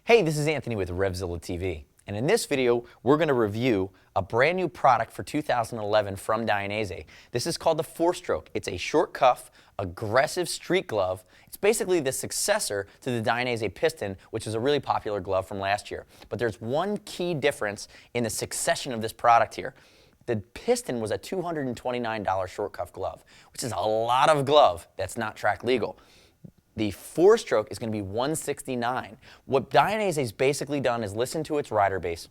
Hey, this is Anthony with RevZilla TV, and in this video we're going to review a brand new product for 2011 from Dainese. This is called the 4-Stroke. It's a short cuff, aggressive street glove. It's basically the successor to the Dainese Piston, which is a really popular glove from last year. But there's one key difference in the succession of this product here. The Piston was a $229 short cuff glove, which is a lot of glove that's not track legal. The 4-Stroke is going to be $169. What Dainese's basically done is listen to its rider base,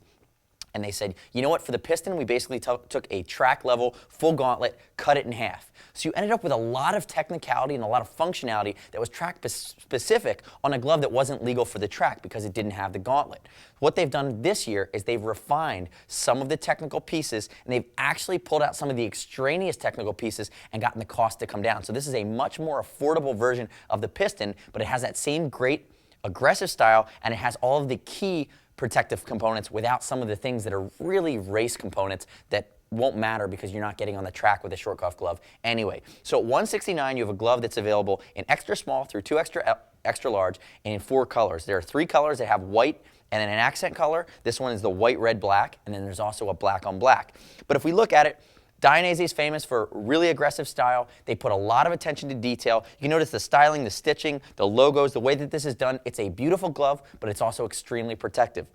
and they said, you know what, for the Piston, we basically took a track level, full gauntlet, cut it in half. So you ended up with a lot of technicality and a lot of functionality that was track specific on a glove that wasn't legal for the track because it didn't have the gauntlet. What they've done this year is they've refined some of the technical pieces, and they've actually pulled out some of the extraneous technical pieces and gotten the cost to come down. So this is a much more affordable version of the Piston, but it has that same great aggressive style, and it has all of the key protective components without some of the things that are really race components that won't matter because you're not getting on the track with a short cuff glove anyway. So at $169, you have a glove that's available in extra small through 2 extra large and in 4 colors. There are 3 colors that have white and then an accent color. This one is the white, red, black, and then there's also a black on black. But if we look at it, Dainese is famous for really aggressive style. They put a lot of attention to detail. You can notice the styling, the stitching, the logos, the way that this is done. It's a beautiful glove, but it's also extremely protective.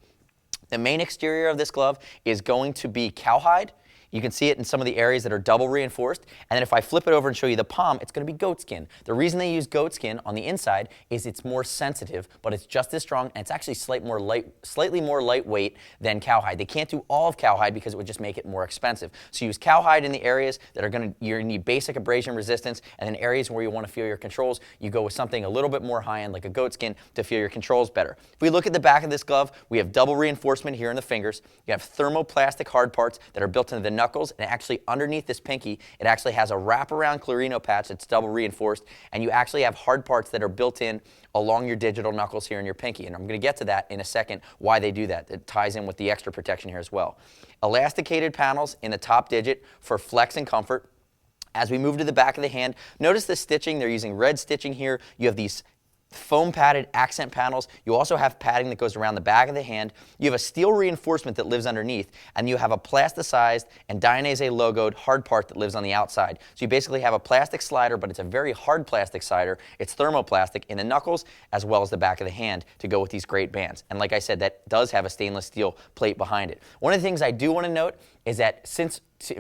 The main exterior of this glove is going to be cowhide. You can see it in some of the areas that are double reinforced. And then if I flip it over and show you the palm, it's going to be goat skin. The reason they use goat skin on the inside is it's more sensitive, but it's just as strong, and it's actually slightly more lightweight than cowhide. They can't do all of cowhide because it would just make it more expensive. So use cowhide in the areas that are going to you need basic abrasion resistance, and then areas where you want to feel your controls, you go with something a little bit more high-end like a goat skin to feel your controls better. If we look at the back of this glove, we have double reinforcement here in the fingers. You have thermoplastic hard parts that are built into the knuckles, and actually underneath this pinky, it actually has a wraparound Clarino patch that's double reinforced, and you actually have hard parts that are built in along your digital knuckles here in your pinky, and I'm going to get to that in a second, why they do that. It ties in with the extra protection here as well. Elasticated panels in the top digit for flex and comfort. As we move to the back of the hand, notice the stitching. They're using red stitching here. You have these foam padded accent panels. You also have padding that goes around the back of the hand. You have a steel reinforcement that lives underneath, and you have a plasticized and Dainese logoed hard part that lives on the outside. So you basically have a plastic slider, but it's a very hard plastic slider. It's thermoplastic in the knuckles as well as the back of the hand to go with these great bands. And like I said, that does have a stainless steel plate behind it. One of the things I do want to note is that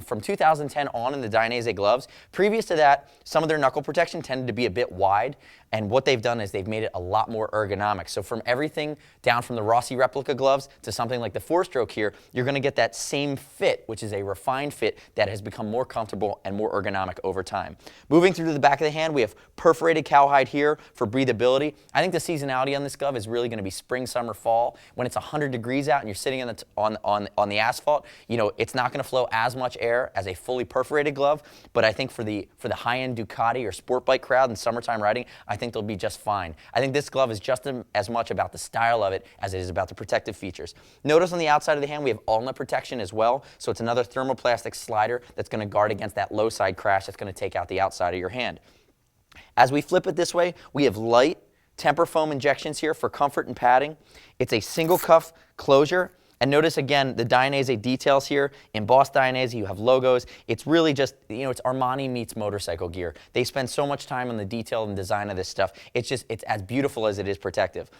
from 2010 on in the Dainese gloves, previous to that, some of their knuckle protection tended to be a bit wide, and what they've done is they've made it a lot more ergonomic. So from everything down from the Rossi replica gloves to something like the 4-Stroke here, you're going to get that same fit, which is a refined fit that has become more comfortable and more ergonomic over time. Moving through to the back of the hand, we have perforated cowhide here for breathability. I think the seasonality on this glove is really going to be spring, summer, fall. When it's 100 degrees out and you're sitting on the asphalt, you know, it's not going to flow as much air as a fully perforated glove, but I think for the high-end Ducati or sport bike crowd in summertime riding, I think they'll be just fine. I think this glove is just as much about the style of it as it is about the protective features. Notice on the outside of the hand we have ulna protection as well, so it's another thermoplastic slider that's going to guard against that low side crash that's going to take out the outside of your hand. As we flip it this way, we have light temper foam injections here for comfort and padding. It's a single cuff closure. And notice again the Dainese details here. Embossed Dainese, you have logos. It's really just, you know, it's Armani meets motorcycle gear. They spend so much time on the detail and design of this stuff. It's as beautiful as it is protective.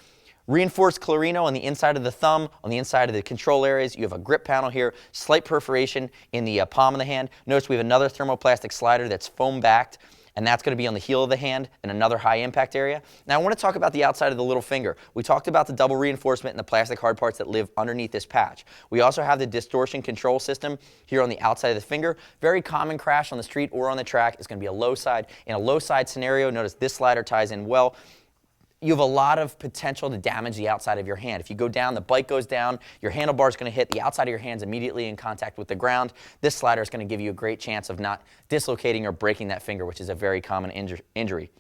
Reinforced Clarino on the inside of the thumb, on the inside of the control areas. You have a grip panel here, slight perforation in the palm of the hand. Notice we have another thermoplastic slider that's foam backed, and that's going to be on the heel of the hand and another high impact area. Now I want to talk about the outside of the little finger. We talked about the double reinforcement and the plastic hard parts that live underneath this patch. We also have the distortion control system here on the outside of the finger. Very common crash on the street or on the track is going to be a low side. In a low side scenario, notice this slider ties in well. You have a lot of potential to damage the outside of your hand. If you go down, the bike goes down, your handlebar is going to hit the outside of your hands immediately in contact with the ground. This slider is going to give you a great chance of not dislocating or breaking that finger, which is a very common injury.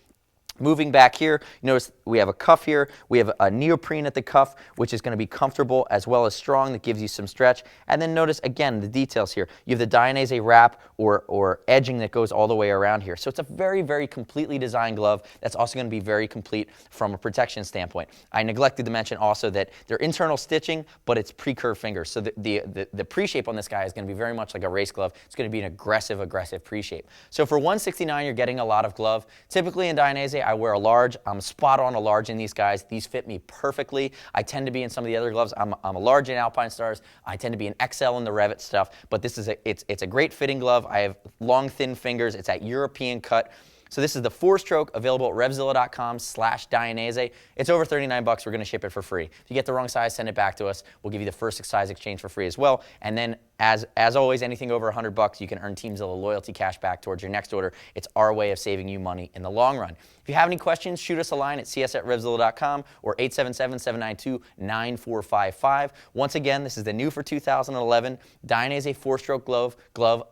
Moving back here, you notice we have a cuff here. We have a neoprene at the cuff, which is going to be comfortable as well as strong. That gives you some stretch. And then notice, again, the details here. You have the Dainese wrap or edging that goes all the way around here. So it's a very, very completely designed glove that's also going to be very complete from a protection standpoint. I neglected to mention also that they're internal stitching, but it's pre-curved fingers. So the pre-shape on this guy is going to be very much like a race glove. It's going to be an aggressive pre-shape. So for $169, you're getting a lot of glove. Typically in Dainese, I wear a large. I'm spot on a large in these guys. These fit me perfectly. I tend to be in some of the other gloves. I'm a large in Alpine Stars. I tend to be an XL in the Revit stuff. But this is it's a great fitting glove. I have long, thin fingers. It's at European cut. So this is the 4-stroke, available at RevZilla.com/Dainese. It's over 39 bucks. We're going to ship it for free. If you get the wrong size, send it back to us. We'll give you the first size exchange for free as well. And then, as always, anything over 100 bucks, you can earn TeamZilla loyalty cash back towards your next order. It's our way of saving you money in the long run. If you have any questions, shoot us a line at cs@RevZilla.com or 877-792-9455. Once again, this is the new for 2011 Dainese 4-stroke glove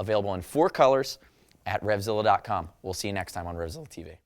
available in 4 colors at RevZilla.com. We'll see you next time on RevZilla TV.